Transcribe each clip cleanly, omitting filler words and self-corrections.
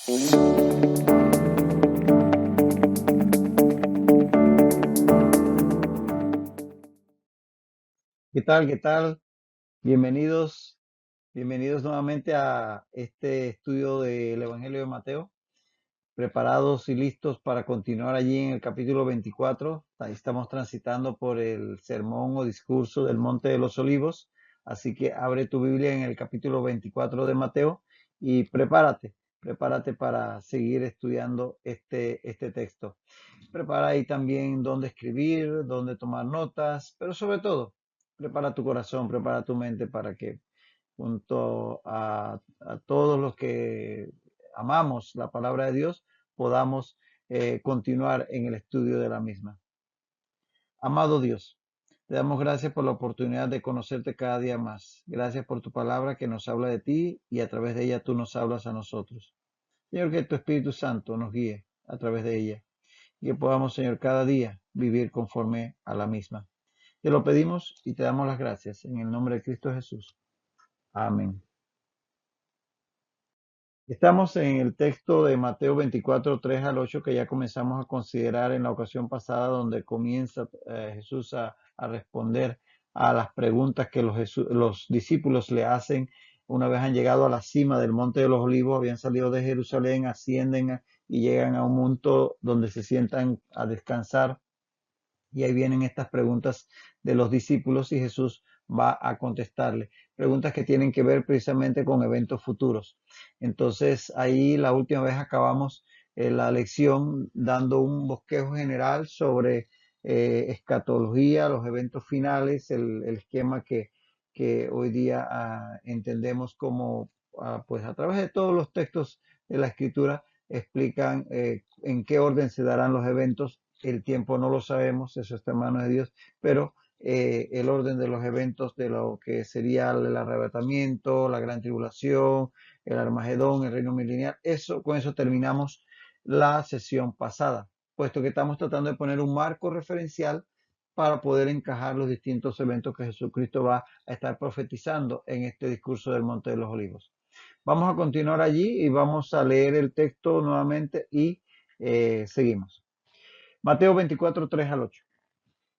¿Qué tal? ¿Qué tal? Bienvenidos, bienvenidos nuevamente a este estudio del Evangelio de Mateo. Preparados y listos para continuar allí en el capítulo 24. Ahí estamos transitando por el sermón o discurso del Monte de los Olivos. Así que abre tu Biblia en el capítulo 24 de Mateo y prepárate para seguir estudiando este texto. Prepara ahí también dónde escribir, dónde tomar notas, pero sobre todo, prepara tu corazón, prepara tu mente para que junto a todos los que amamos la palabra de Dios podamos continuar en el estudio de la misma. Amado Dios, te damos gracias por la oportunidad de conocerte cada día más. Gracias por tu palabra que nos habla de ti y a través de ella tú nos hablas a nosotros. Señor, que tu Espíritu Santo nos guíe a través de ella y que podamos, Señor, cada día vivir conforme a la misma. Te lo pedimos y te damos las gracias en el nombre de Cristo Jesús. Amén. Estamos en el texto de Mateo 24, 3 al 8 que ya comenzamos a considerar en la ocasión pasada, donde comienza Jesús a responder a las preguntas que los discípulos le hacen una vez han llegado a la cima del Monte de los Olivos, habían salido de Jerusalén, y llegan a un punto donde se sientan a descansar. Y ahí vienen estas preguntas de los discípulos y Jesús va a contestarle. Preguntas que tienen que ver precisamente con eventos futuros. Entonces ahí la última vez acabamos la lección dando un bosquejo general sobre escatología, los eventos finales, el esquema que hoy día entendemos como, pues a través de todos los textos de la Escritura, explican en qué orden se darán los eventos. El tiempo no lo sabemos, eso está en manos de Dios, pero el orden de los eventos de lo que sería el arrebatamiento, la gran tribulación, el Armagedón, el reino milenial, con eso terminamos la sesión pasada, puesto que estamos tratando de poner un marco referencial para poder encajar los distintos eventos que Jesucristo va a estar profetizando en este discurso del Monte de los Olivos. Vamos a continuar allí y vamos a leer el texto nuevamente y seguimos. Mateo 24, 3 al 8.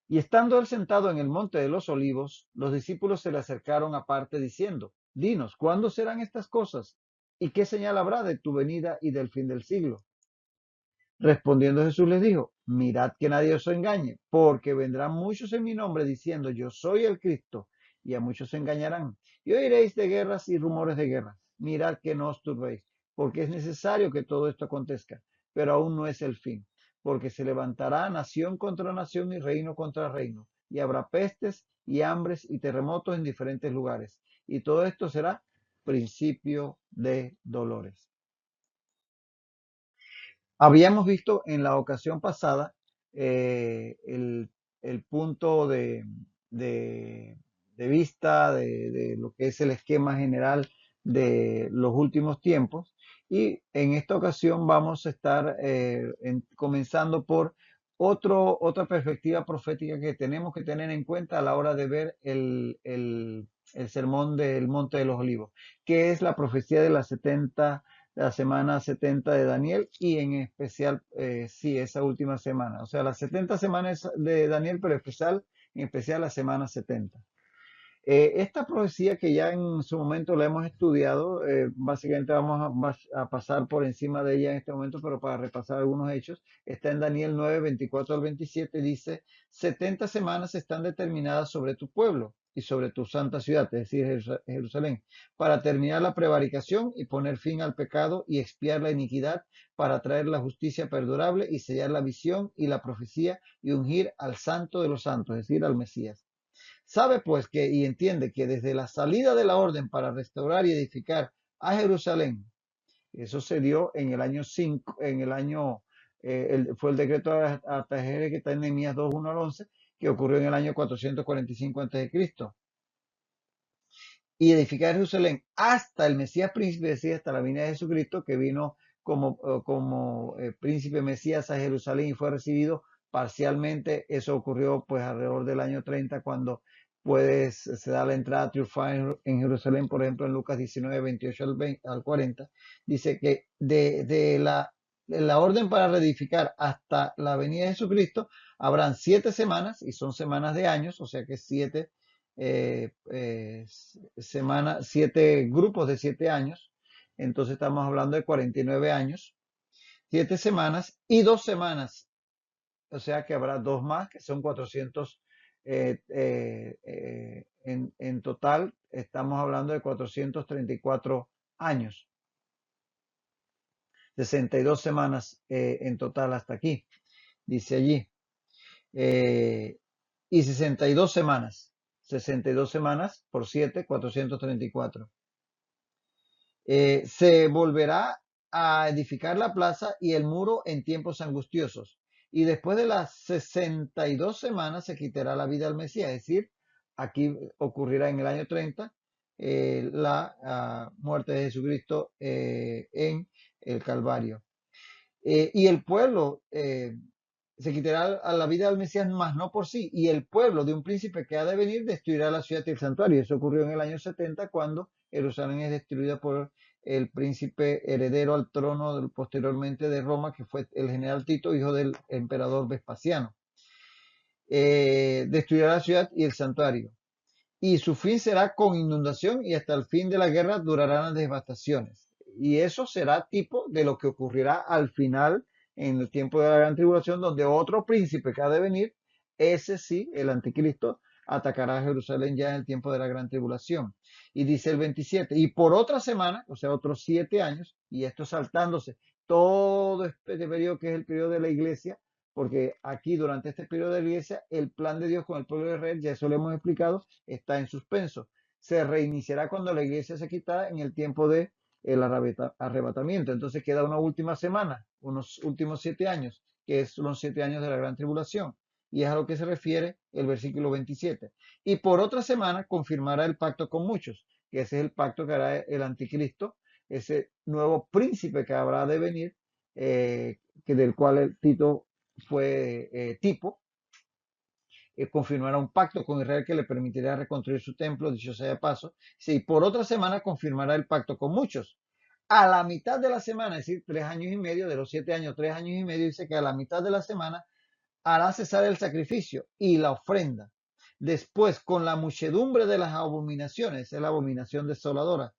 Y estando él sentado en el monte de los olivos, los discípulos se le acercaron aparte diciendo, dinos, ¿cuándo serán estas cosas? ¿Y qué señal habrá de tu venida y del fin del siglo? Respondiendo Jesús les dijo, mirad que nadie os engañe, porque vendrán muchos en mi nombre diciendo, yo soy el Cristo, y a muchos se engañarán. Y oiréis de guerras y rumores de guerras. Mirad que no os turbéis, porque es necesario que todo esto acontezca, pero aún no es el fin, porque se levantará nación contra nación y reino contra reino, y habrá pestes y hambres y terremotos en diferentes lugares, y todo esto será principio de dolores. Habíamos visto en la ocasión pasada eh, el, el punto de- de vista de lo que es el esquema general de los últimos tiempos, y en esta ocasión vamos a estar comenzando por otra perspectiva profética que tenemos que tener en cuenta a la hora de ver el sermón del Monte de los Olivos, que es la profecía de la semana 70 de Daniel y en especial, sí, esa última semana. O sea, las 70 semanas de Daniel, pero en especial la semana 70. Esta profecía que ya en su momento la hemos estudiado, básicamente a pasar por encima de ella en este momento, pero para repasar algunos hechos, está en Daniel 9, 24 al 27, dice, 70 semanas están determinadas sobre tu pueblo y sobre tu santa ciudad, es decir, Jerusalén, para terminar la prevaricación y poner fin al pecado y expiar la iniquidad, para traer la justicia perdurable y sellar la visión y la profecía y ungir al santo de los santos, es decir, al Mesías. Sabe pues que y entiende que desde la salida de la orden para restaurar y edificar a Jerusalén, eso se dio en el año 5, fue el decreto de Artajerjes que está en Nehemías 2, 1 al 11, que ocurrió en el año 445 a.C. Y edificar Jerusalén hasta el Mesías príncipe, es decir, hasta la venida de Jesucristo, que vino como príncipe Mesías a Jerusalén y fue recibido parcialmente. Eso ocurrió pues alrededor del año 30, cuando se da la entrada triunfal en Jerusalén, por ejemplo, en Lucas 19, 28 al 40, dice que de la orden para reedificar hasta la venida de Jesucristo habrán 7 semanas, y son semanas de años, o sea que 7 grupos de 7 años, entonces estamos hablando de 49 años, 7 semanas y 2 semanas, o sea que habrá dos más, que son 400. En total estamos hablando de 434 años, 62 semanas en total hasta aquí, dice allí. Y 62 semanas por 7, 434. Se volverá a edificar la plaza y el muro en tiempos angustiosos. Y después de las 62 semanas se quitará la vida al Mesías. Es decir, aquí ocurrirá en el año 30 la muerte de Jesucristo en el Calvario. Y el pueblo se quitará a la vida del Mesías, más no por sí. Y el pueblo de un príncipe que ha de venir destruirá la ciudad y el santuario. Eso ocurrió en el año 70, cuando Jerusalén es destruida por el príncipe heredero al trono posteriormente de Roma, que fue el general Tito, hijo del emperador Vespasiano. Destruirá la ciudad y el santuario. Y su fin será con inundación, y hasta el fin de la guerra durarán las devastaciones. Y eso será tipo de lo que ocurrirá al final, en el tiempo de la gran tribulación, donde otro príncipe que ha de venir, ese sí, el anticristo, atacará a Jerusalén ya en el tiempo de la gran tribulación. Y dice el 27, y por otra semana, o sea, otros 7 años, y esto saltándose todo este periodo que es el periodo de la iglesia, porque aquí durante este periodo de la iglesia, el plan de Dios con el pueblo de Israel, ya eso lo hemos explicado, está en suspenso. Se reiniciará cuando la iglesia se quita en el tiempo de el arrebatamiento. Entonces queda una última semana, unos últimos 7 años, que son los 7 años de la gran tribulación. Y es a lo que se refiere el versículo 27. Y por otra semana confirmará el pacto con muchos, que ese es el pacto que hará el anticristo, ese nuevo príncipe que habrá de venir, que del cual el Tito fue tipo. Confirmará un pacto con Israel que le permitirá reconstruir su templo, dicho sea de paso. Sí, por otra semana confirmará el pacto con muchos. A la mitad de la semana, es decir, 3 años y medio, de los 7 años, 3 años y medio, dice que a la mitad de la semana hará cesar el sacrificio y la ofrenda. Después, con la muchedumbre de las abominaciones, es la abominación desoladora,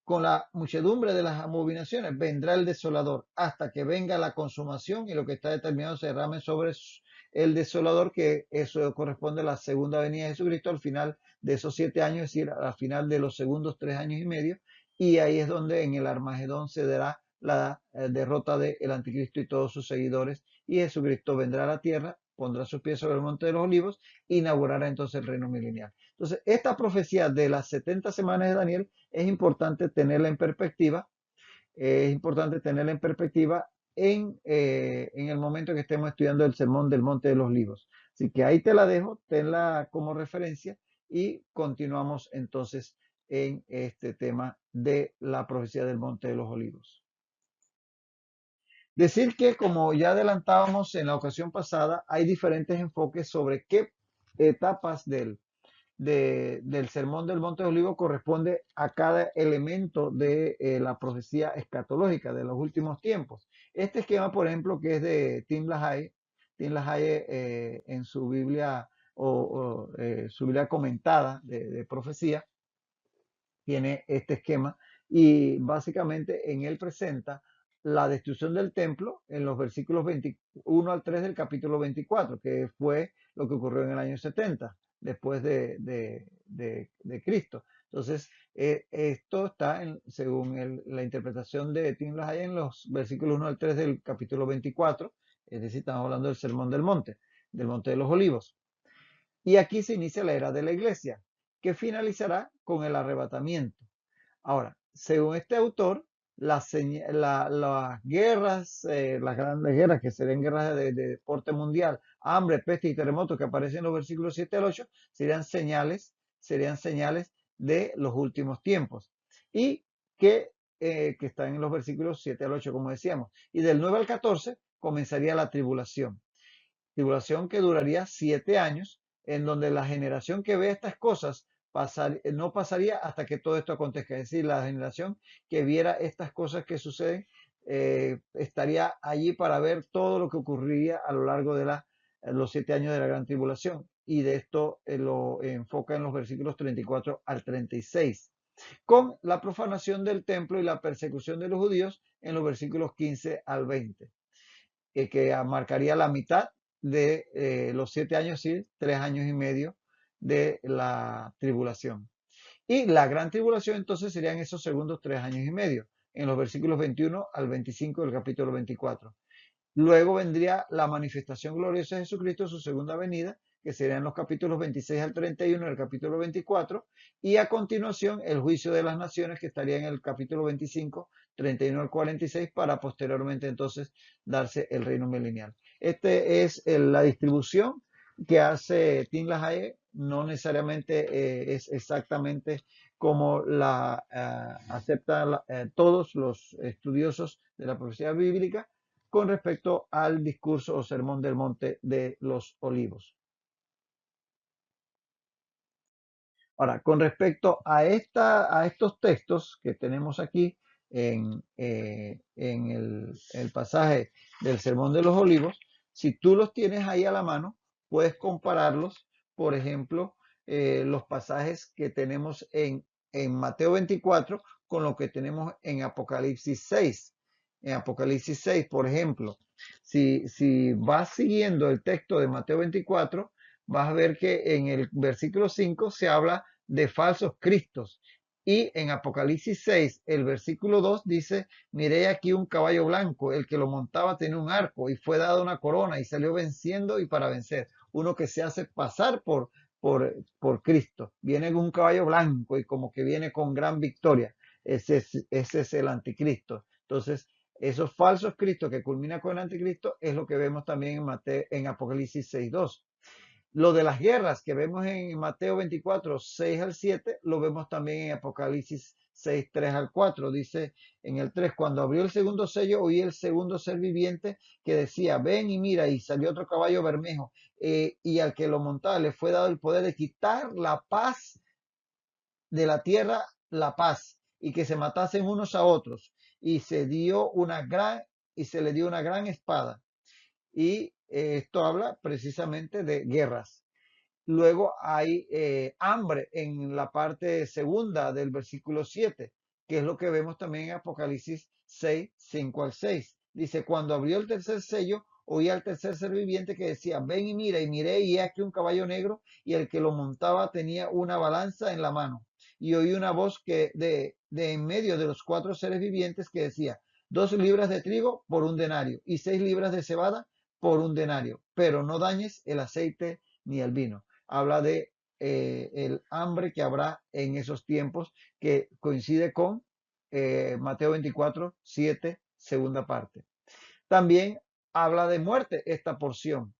con la muchedumbre de las abominaciones vendrá el desolador, hasta que venga la consumación, y lo que está determinado se derrame sobre el desolador, que eso corresponde a la segunda venida de Jesucristo al final de esos 7 años, es decir, al final de los segundos 3 años y medio. Y ahí es donde en el Armagedón se dará la derrota del anticristo y todos sus seguidores, y Jesucristo vendrá a la tierra, pondrá sus pies sobre el monte de los olivos, inaugurará entonces el reino milenial. Entonces, esta profecía de las 70 semanas de Daniel es importante tenerla en perspectiva, en el momento que estemos estudiando el sermón del Monte de los Olivos. Así que ahí te la dejo, tenla como referencia, y continuamos entonces en este tema de la profecía del Monte de los Olivos. Decir que, como ya adelantábamos en la ocasión pasada, hay diferentes enfoques sobre qué etapas del sermón del Monte de Olivo corresponde a cada elemento de la profecía escatológica de los últimos tiempos. Este esquema, por ejemplo, que es de Tim LaHaye, en su Biblia su Biblia comentada de profecía, tiene este esquema, y básicamente en él presenta la destrucción del templo en los versículos 21 al 3 del capítulo 24, que fue lo que ocurrió en el año 70 después de Cristo. Entonces, esto está según la interpretación de Tim LaHaye, en los versículos 1 al 3 del capítulo 24, es decir, estamos hablando del Sermón del Monte de los Olivos. Y aquí se inicia la era de la iglesia, que finalizará con el arrebatamiento. Ahora, según este autor, las guerras, las grandes guerras, que serían guerras de porte mundial, hambre, peste y terremoto, que aparecen en los versículos 7 al 8, serían señales de los últimos tiempos. Y que están en los versículos 7 al 8, como decíamos. Y del 9 al 14 comenzaría la tribulación. Tribulación que duraría 7 años, en donde la generación que ve estas cosas no pasaría hasta que todo esto acontezca. Es decir, la generación que viera estas cosas que suceden estaría allí para ver todo lo que ocurriría a lo largo de los 7 años de la gran tribulación. Y de esto lo enfoca en los versículos 34 al 36, con la profanación del templo y la persecución de los judíos en los versículos 15 al 20, que marcaría la mitad de los 7 años y 3 años y medio de la tribulación. Y la gran tribulación entonces serían esos segundos 3 años y medio, en los versículos 21 al 25 del capítulo 24. Luego vendría la manifestación gloriosa de Jesucristo, su segunda venida, que serían los capítulos 26 al 31 del capítulo 24, y a continuación el juicio de las naciones, que estaría en el capítulo 25, 31 al 46, para posteriormente entonces darse el reino milenial. Este es la distribución que hace Tim LaHaye. No necesariamente es exactamente como la aceptan todos los estudiosos de la profecía bíblica, con respecto al discurso o sermón del monte de los olivos. Ahora, con respecto a estos textos que tenemos aquí en el pasaje del sermón de los olivos, si tú los tienes ahí a la mano, puedes compararlos, por ejemplo, los pasajes que tenemos en Mateo 24 con lo que tenemos en Apocalipsis 6. En Apocalipsis 6, por ejemplo, si vas siguiendo el texto de Mateo 24, vas a ver que en el versículo 5 se habla de falsos cristos. Y en Apocalipsis 6, el versículo 2 dice, miré aquí un caballo blanco, el que lo montaba tenía un arco y fue dada una corona y salió venciendo y para vencer. Uno que se hace pasar por Cristo. Viene con un caballo blanco y como que viene con gran victoria. Ese es el anticristo. Entonces, esos falsos cristos que culminan con el anticristo es lo que vemos también en Apocalipsis 6:2. Lo de las guerras que vemos en Mateo 24, 6 al 7, lo vemos también en Apocalipsis 6, 3 al 4. Dice en el 3, cuando abrió el segundo sello, oí el segundo ser viviente que decía, ven y mira, y salió otro caballo bermejo, y al que lo montaba le fue dado el poder de quitar la paz de la tierra, la paz, y que se matasen unos a otros, y se dio una gran, y se le dio una gran espada. Y esto habla precisamente de guerras. Luego hay hambre en la parte segunda del versículo 7, que es lo que vemos también en Apocalipsis 6, 5 al 6. Dice, cuando abrió el tercer sello, oí al tercer ser viviente que decía, ven y mira, y miré, y he aquí un caballo negro, y el que lo montaba tenía una balanza en la mano. Y oí una voz que de en medio de los 4 seres vivientes que decía, 2 libras de trigo por un denario, y 6 libras de cebada por un denario, pero no dañes el aceite ni el vino. Habla de el hambre que habrá en esos tiempos, que coincide con Mateo 24, 7, segunda parte. También habla de muerte esta porción,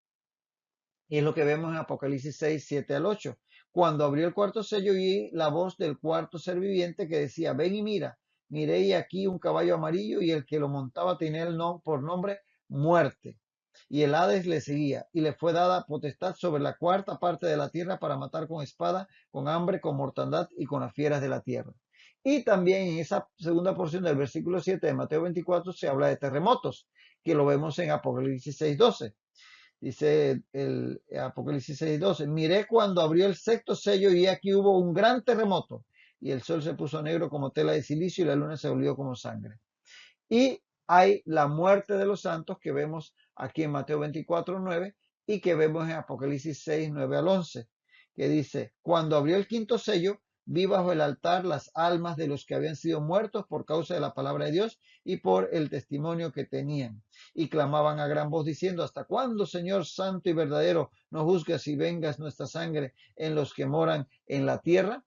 y es lo que vemos en Apocalipsis 6, 7 al 8. Cuando abrió el cuarto sello, oí la voz del cuarto ser viviente que decía, ven y mira, miré y aquí un caballo amarillo, y el que lo montaba tenía por nombre Muerte, y el Hades le seguía, y le fue dada potestad sobre la cuarta parte de la tierra para matar con espada, con hambre, con mortandad y con las fieras de la tierra. Y también en esa segunda porción del versículo 7 de Mateo 24 se habla de terremotos, que lo vemos en Apocalipsis 6:12. Dice el Apocalipsis 6:12, miré cuando abrió el sexto sello y aquí hubo un gran terremoto, y el sol se puso negro como tela de silicio y la luna se volvió como sangre. Y hay la muerte de los santos que vemos aquí en Mateo 24:9 y que vemos en Apocalipsis 6:9 al 11, que dice, cuando abrió el quinto sello, vi bajo el altar las almas de los que habían sido muertos por causa de la palabra de Dios y por el testimonio que tenían. Y clamaban a gran voz diciendo, ¿hasta cuándo, Señor santo y verdadero, no juzgas y vengas nuestra sangre en los que moran en la tierra?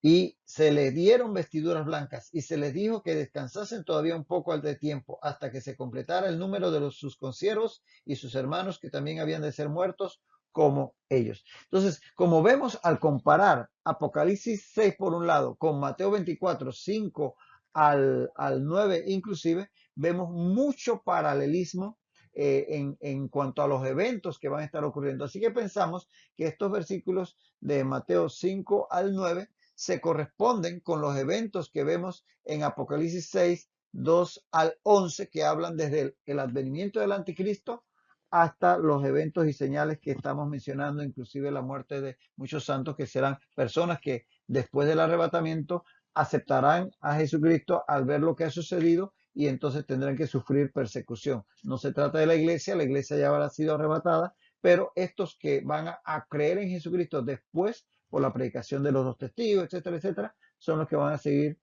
Y se les dieron vestiduras blancas y se les dijo que descansasen todavía un poco al de tiempo hasta que se completara el número de sus consiervos y sus hermanos que también habían de ser muertos como ellos. Entonces, como vemos al comparar Apocalipsis 6 por un lado con Mateo 24, 5 al 9 inclusive, vemos mucho paralelismo en cuanto a los eventos que van a estar ocurriendo. Así que pensamos que estos versículos de Mateo 5 al 9 se corresponden con los eventos que vemos en Apocalipsis 6, 2 al 11, que hablan desde el advenimiento del anticristo hasta los eventos y señales que estamos mencionando, inclusive la muerte de muchos santos, que serán personas que después del arrebatamiento aceptarán a Jesucristo al ver lo que ha sucedido y entonces tendrán que sufrir persecución. No se trata de la iglesia ya habrá sido arrebatada, pero estos que van a creer en Jesucristo después por la predicación de los dos testigos, etcétera, etcétera, son los que van a seguir,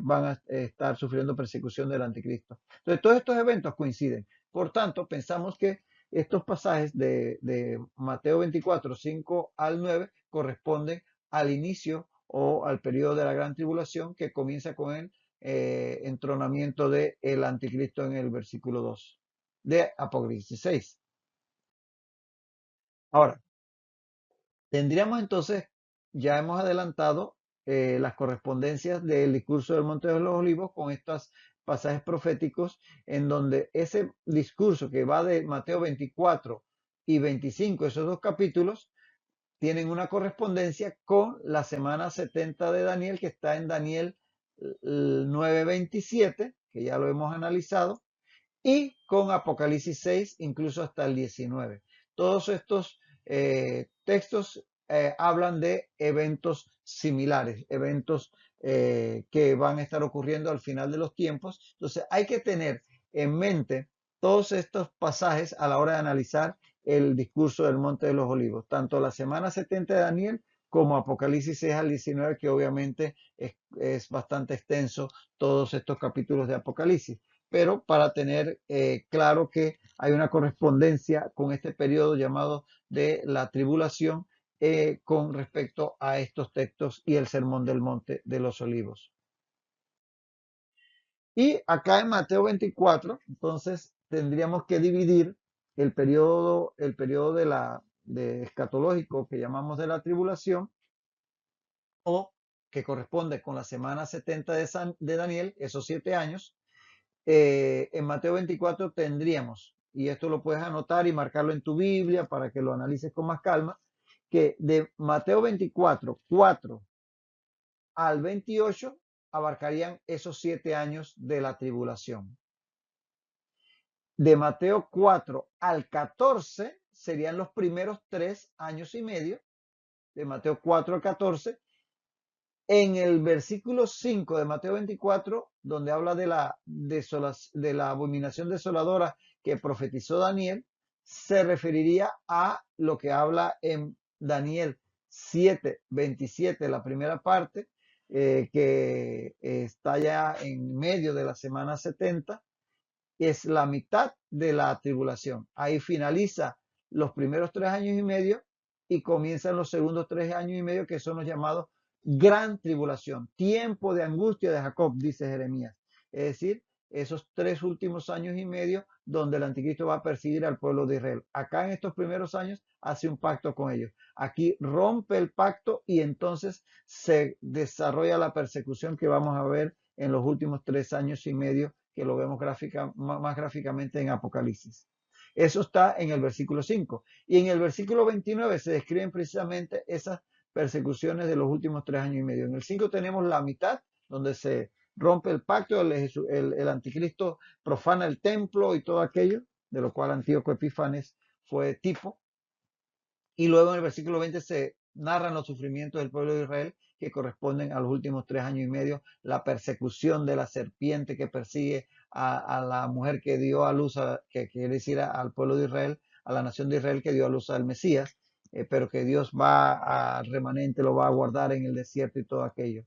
van a estar sufriendo persecución del anticristo. Entonces, todos estos eventos coinciden. Por tanto, pensamos que estos pasajes de Mateo 24, 5 al 9 corresponden al inicio o al periodo de la gran tribulación que comienza con el entronamiento del anticristo en el versículo 2 de Apocalipsis 6. Ahora, tendríamos entonces, ya hemos adelantado las correspondencias del discurso del Monte de los Olivos con estos pasajes proféticos, en donde ese discurso que va de Mateo 24 y 25, esos dos capítulos, tienen una correspondencia con la semana 70 de Daniel, que está en Daniel 9:27, que ya lo hemos analizado, y con Apocalipsis 6, incluso hasta el 19. Todos estos textos hablan de eventos similares, eventos que van a estar ocurriendo al final de los tiempos. Entonces hay que tener en mente todos estos pasajes a la hora de analizar el discurso del Monte de los Olivos, tanto la semana 70 de Daniel como Apocalipsis 6 al 19, que obviamente es bastante extenso todos estos capítulos de Apocalipsis, pero para tener claro que hay una correspondencia con este periodo llamado de la tribulación con respecto a estos textos y el sermón del monte de los olivos. Y acá en Mateo 24, entonces tendríamos que dividir el periodo de escatológico que llamamos de la tribulación, o que corresponde con la semana 70 de Daniel, esos 7 años. En Mateo 24 tendríamos, y esto lo puedes anotar y marcarlo en tu Biblia para que lo analices con más calma, que de Mateo 24, 4 al 28 abarcarían esos 7 años de la tribulación. De Mateo 4 al 14 serían los primeros 3 años y medio, de Mateo 4 al 14. En el versículo 5 de Mateo 24, donde habla de la abominación desoladora que profetizó Daniel, se referiría a lo que habla en Daniel 7:27, la primera parte, que está ya en medio de la semana 70, es la mitad de la tribulación. Ahí finaliza los primeros 3 años y medio y comienzan los segundos 3 años y medio, que son los llamados gran tribulación, tiempo de angustia de Jacob, dice Jeremías. Es decir, esos 3 últimos años y medio donde el anticristo va a perseguir al pueblo de Israel. Acá en estos primeros años hace un pacto con ellos. Aquí rompe el pacto y entonces se desarrolla la persecución que vamos a ver en los últimos 3 años y medio, que lo vemos más gráficamente en Apocalipsis. Eso está en el versículo 5. Y en el versículo 29 se describen precisamente esas persecuciones de los últimos 3 años y medio. En el 5 tenemos la mitad, donde se rompe el pacto, el anticristo profana el templo y todo aquello, de lo cual Antíoco Epífanes fue tipo. Y luego en el versículo 20 se narran los sufrimientos del pueblo de Israel, que corresponden a los últimos 3 años y medio, la persecución de la serpiente que persigue a la mujer que dio a luz, que quiere decir al pueblo de Israel, a la nación de Israel que dio a luz al Mesías, pero que Dios va al remanente, lo va a guardar en el desierto y todo aquello.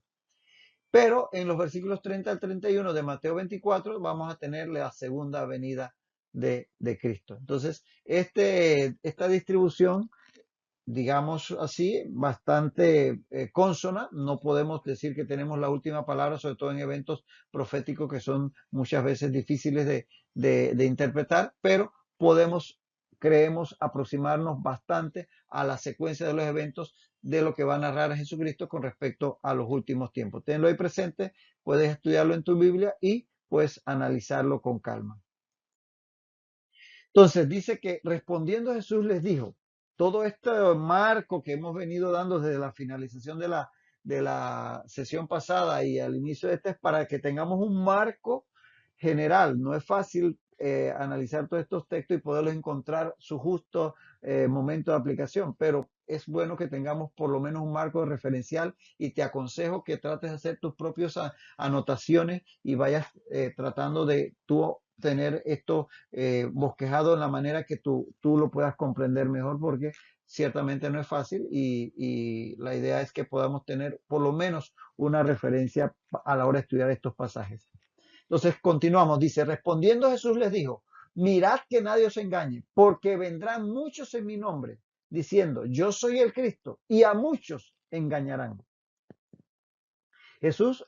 Pero en los versículos 30 al 31 de Mateo 24 vamos a tener la segunda venida de Cristo. Entonces, esta distribución, digamos así, bastante consona. No podemos decir que tenemos la última palabra, sobre todo en eventos proféticos que son muchas veces difíciles de interpretar, pero creemos aproximarnos bastante a la secuencia de los eventos de lo que va a narrar Jesucristo con respecto a los últimos tiempos. Tenlo ahí presente, puedes estudiarlo en tu Biblia y pues analizarlo con calma. Entonces dice que respondiendo Jesús les dijo, todo este marco que hemos venido dando desde la finalización de la sesión pasada y al inicio de este es para que tengamos un marco general. No es fácil analizar todos estos textos y poderlos encontrar su justo momento de aplicación, pero es bueno que tengamos por lo menos un marco referencial y te aconsejo que trates de hacer tus propias anotaciones y vayas tratando de tú tener esto bosquejado en la manera que tú lo puedas comprender mejor, porque ciertamente no es fácil y la idea es que podamos tener por lo menos una referencia a la hora de estudiar estos pasajes. Entonces continuamos, dice, respondiendo Jesús les dijo, mirad que nadie os engañe, porque vendrán muchos en mi nombre, diciendo, yo soy el Cristo, y a muchos engañarán. Jesús,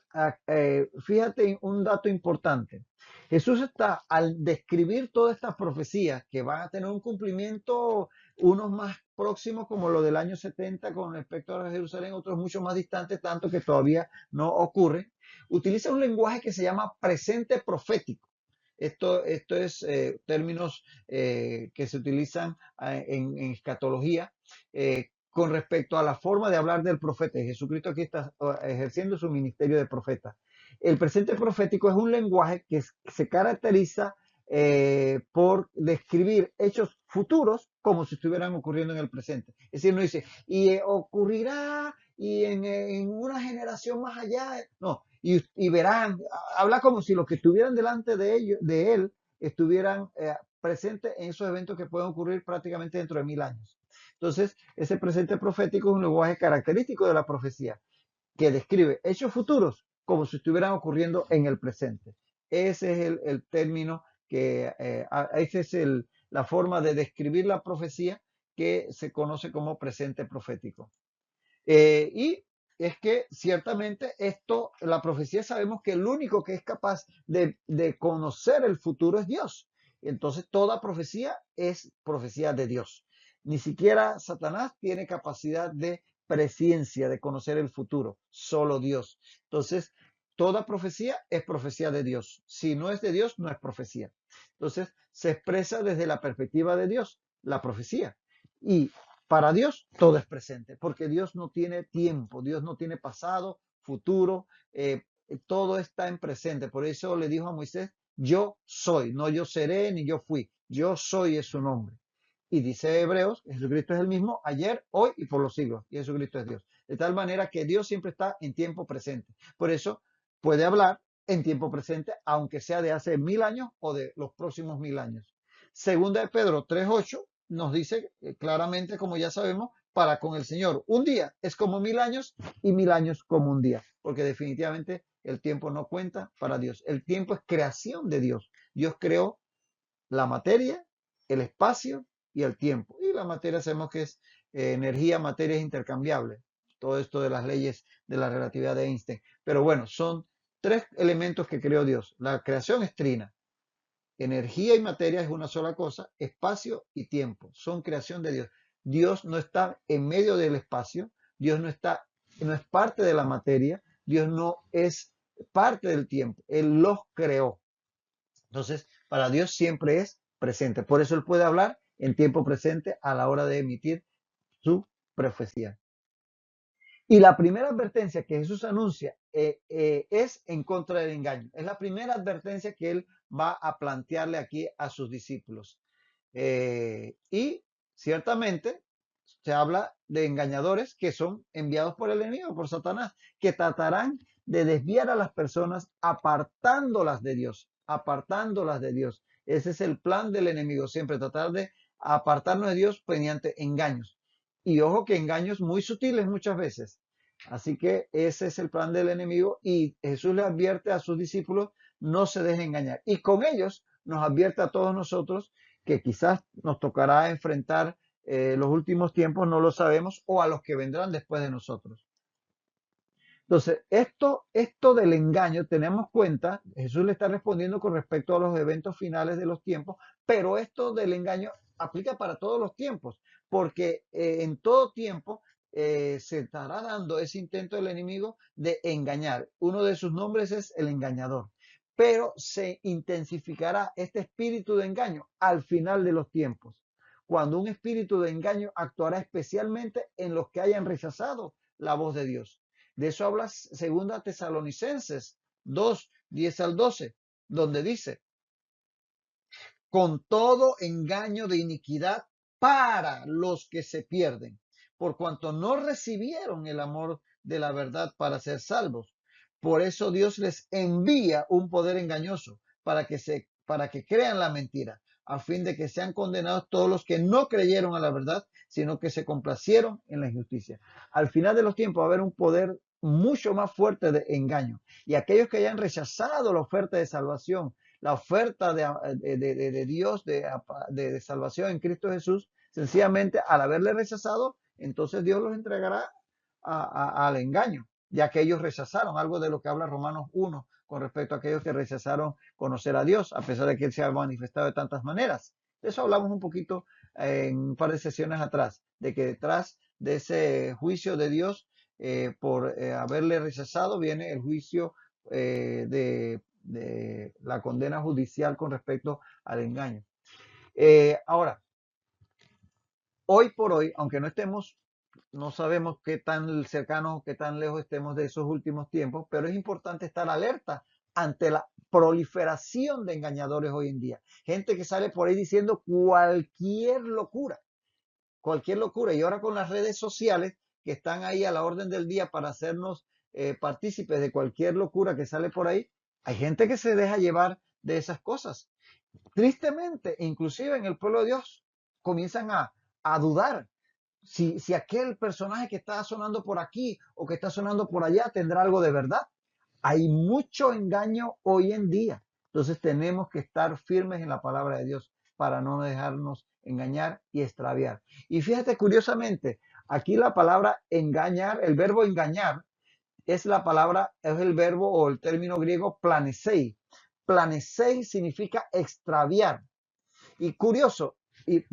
fíjate un dato importante. Jesús está al describir todas estas profecías que van a tener un cumplimiento, unos más próximos como lo del año 70 con respecto a Jerusalén, otros mucho más distantes, tanto que todavía no ocurre. Utiliza un lenguaje que se llama presente profético. Esto es términos que se utilizan en escatología con respecto a la forma de hablar del profeta. Jesucristo aquí está ejerciendo su ministerio de profeta. El presente profético es un lenguaje que se caracteriza por describir hechos futuros como si estuvieran ocurriendo en el presente. Es decir, no dice, y ocurrirá y en una generación más allá, no, y verán, habla como si los que estuvieran delante de ellos, de él, estuvieran presentes en esos eventos que pueden ocurrir prácticamente dentro de 1000 años. Entonces, ese presente profético es un lenguaje característico de la profecía, que describe hechos futuros como si estuvieran ocurriendo en el presente. Ese es el término que, esa es la forma de describir la profecía que se conoce como presente profético. Y es que ciertamente esto, la profecía sabemos que el único que es capaz de conocer el futuro es Dios. Entonces toda profecía es profecía de Dios. Ni siquiera Satanás tiene capacidad de presciencia, de conocer el futuro, solo Dios. Entonces, toda profecía es profecía de Dios. Si no es de Dios, no es profecía. Entonces, se expresa desde la perspectiva de Dios, la profecía. Y para Dios todo es presente, porque Dios no tiene tiempo, Dios no tiene pasado, futuro, todo está en presente. Por eso le dijo a Moisés, yo soy, no yo seré ni yo fui, yo soy es su nombre. Y dice Hebreos, Jesucristo es el mismo ayer, hoy y por los siglos, y Jesucristo es Dios. De tal manera que Dios siempre está en tiempo presente. Por eso puede hablar en tiempo presente, aunque sea de hace 1000 años o de los próximos 1000 años. Segunda de Pedro 3:8 nos dice claramente, como ya sabemos, para con el Señor un día es como 1000 años y 1000 años como un día, porque definitivamente el tiempo no cuenta para Dios. El tiempo es creación de Dios. Dios creó la materia, el espacio y el tiempo. Y la materia sabemos que es energía, materia es intercambiable. Todo esto de las leyes de la relatividad de Einstein. Pero bueno, son tres elementos que creó Dios. La creación es trina. Energía y materia es una sola cosa, espacio y tiempo, son creación de Dios. Dios no está en medio del espacio, Dios no es parte de la materia, Dios no es parte del tiempo, Él los creó. Entonces, para Dios siempre es presente. Por eso Él puede hablar en tiempo presente a la hora de emitir su profecía. Y la primera advertencia que Jesús anuncia es en contra del engaño. Es la primera advertencia que él va a plantearle aquí a sus discípulos. Y ciertamente se habla de engañadores que son enviados por el enemigo, por Satanás, que tratarán de desviar a las personas apartándolas de Dios, apartándolas de Dios. Ese es el plan del enemigo, siempre tratar de apartarnos de Dios mediante engaños. Y ojo que engaños muy sutiles muchas veces. Así que ese es el plan del enemigo y Jesús le advierte a sus discípulos, no se dejen engañar. Y con ellos nos advierte a todos nosotros que quizás nos tocará enfrentar los últimos tiempos, no lo sabemos, o a los que vendrán después de nosotros. Entonces, esto del engaño, tenemos cuenta, Jesús le está respondiendo con respecto a los eventos finales de los tiempos, pero esto del engaño aplica para todos los tiempos, porque en todo tiempo se estará dando ese intento del enemigo de engañar. Uno de sus nombres es el engañador. pero se intensificará este espíritu de engaño al final de los tiempos, cuando un espíritu de engaño actuará especialmente en los que hayan rechazado la voz de Dios. De eso habla segunda Tesalonicenses 2, 10 al 12, donde dice, con todo engaño de iniquidad para los que se pierden, por cuanto no recibieron el amor de la verdad para ser salvos. Por eso Dios les envía un poder engañoso para que crean la mentira, a fin de que sean condenados todos los que no creyeron a la verdad, sino que se complacieron en la injusticia. Al final de los tiempos va a haber un poder mucho más fuerte de engaño. Y aquellos que hayan rechazado la oferta de salvación, la oferta de Dios de salvación en Cristo Jesús, sencillamente al haberle rechazado, entonces Dios los entregará al engaño, ya que ellos rechazaron algo de lo que habla Romanos 1 con respecto a aquellos que rechazaron conocer a Dios, a pesar de que Él se ha manifestado de tantas maneras. De eso hablamos un poquito en un par de sesiones atrás, de que detrás de ese juicio de Dios por haberle rechazado viene el juicio de la condena judicial con respecto al engaño. Ahora, hoy por hoy, aunque no sabemos qué tan cercanos, qué tan lejos estemos de esos últimos tiempos, pero es importante estar alerta ante la proliferación de engañadores hoy en día. Gente que sale por ahí diciendo cualquier locura, cualquier locura. Y ahora con las redes sociales que están ahí a la orden del día para hacernos partícipes de cualquier locura que sale por ahí, hay gente que se deja llevar de esas cosas. Tristemente, inclusive en el pueblo de Dios, comienzan a dudar si aquel personaje que está sonando por aquí o que está sonando por allá tendrá algo de verdad. Hay mucho engaño hoy en día. Entonces tenemos que estar firmes en la palabra de Dios para no dejarnos engañar y extraviar. Y fíjate, curiosamente, aquí la palabra engañar, el verbo engañar, es la palabra, es el verbo o el término griego planesei. Planesei significa extraviar. Y curioso,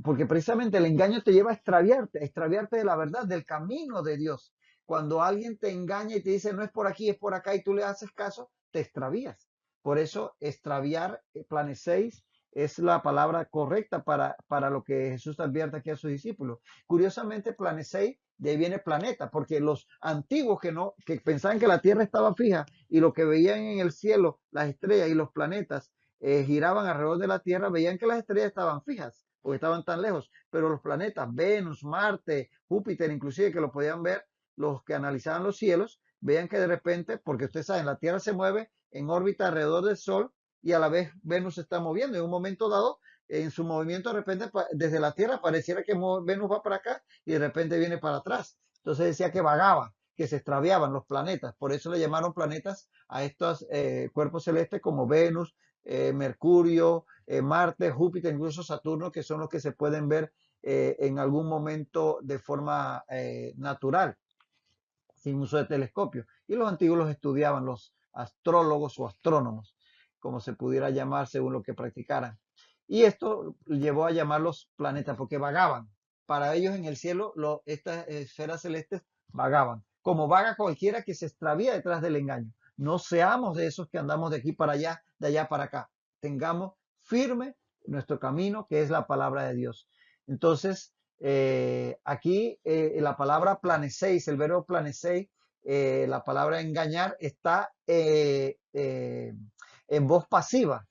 porque precisamente el engaño te lleva a extraviarte de la verdad, del camino de Dios. Cuando alguien te engaña y te dice no es por aquí, es por acá y tú le haces caso, te extravías. Por eso extraviar, planeseis, es la palabra correcta para lo que Jesús advierte aquí a sus discípulos. Curiosamente, planeseis, de ahí viene planeta, porque los antiguos que pensaban que la tierra estaba fija y lo que veían en el cielo, las estrellas y los planetas, giraban alrededor de la Tierra, veían que las estrellas estaban fijas, porque estaban tan lejos, pero los planetas, Venus, Marte, Júpiter, inclusive que lo podían ver, los que analizaban los cielos, veían que de repente, porque ustedes saben, la Tierra se mueve en órbita alrededor del Sol y a la vez Venus se está moviendo. En un momento dado, en su movimiento, de repente, desde la Tierra pareciera que Venus va para acá y de repente viene para atrás. Entonces decía que vagaba, que se extraviaban los planetas. Por eso le llamaron planetas a estos cuerpos celestes como Venus, Mercurio, Marte, Júpiter, incluso Saturno, que son los que se pueden ver en algún momento de forma natural, sin uso de telescopio. Y los antiguos los estudiaban los astrólogos o astrónomos, como se pudiera llamar según lo que practicaran. Y esto llevó a llamarlos planetas porque vagaban. Para ellos en el cielo, estas esferas celestes vagaban, como vaga cualquiera que se extravía detrás del engaño. No seamos de esos que andamos de aquí para allá, de allá para acá. Tengamos firme nuestro camino, que es la palabra de Dios. Entonces, aquí la palabra planeseis, el verbo planeseis, la palabra engañar está en voz pasiva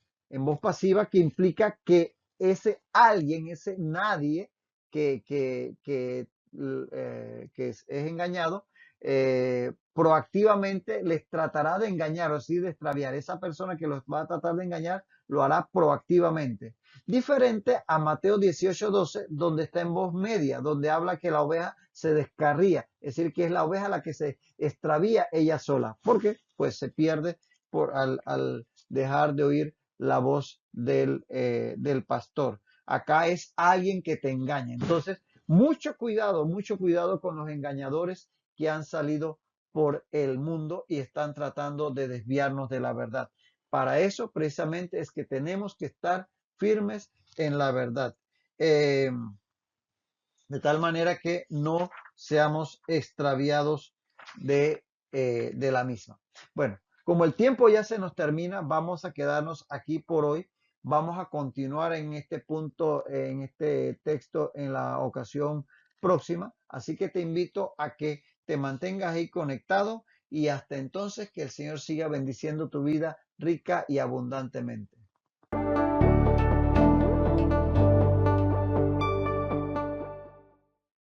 que implica que ese alguien, ese nadie que es engañado, proactivamente les tratará de engañar o así de extraviar. Esa persona que los va a tratar de engañar lo hará proactivamente. Diferente a Mateo 18:12, donde está en voz media, donde habla que la oveja se descarría, es decir, que es la oveja la que se extravía ella sola. ¿Por qué? Pues se pierde al dejar de oír la voz del pastor. Acá es alguien que te engaña. Entonces, mucho cuidado con los engañadores que han salido por el mundo y están tratando de desviarnos de la verdad. Para eso precisamente es que tenemos que estar firmes en la verdad. De tal manera que no seamos extraviados de la misma. Bueno, como el tiempo ya se nos termina, vamos a quedarnos aquí por hoy. Vamos a continuar en este punto, en este texto en la ocasión próxima. Así que te invito a que te mantengas ahí conectado y hasta entonces que el Señor siga bendiciendo tu vida rica y abundantemente.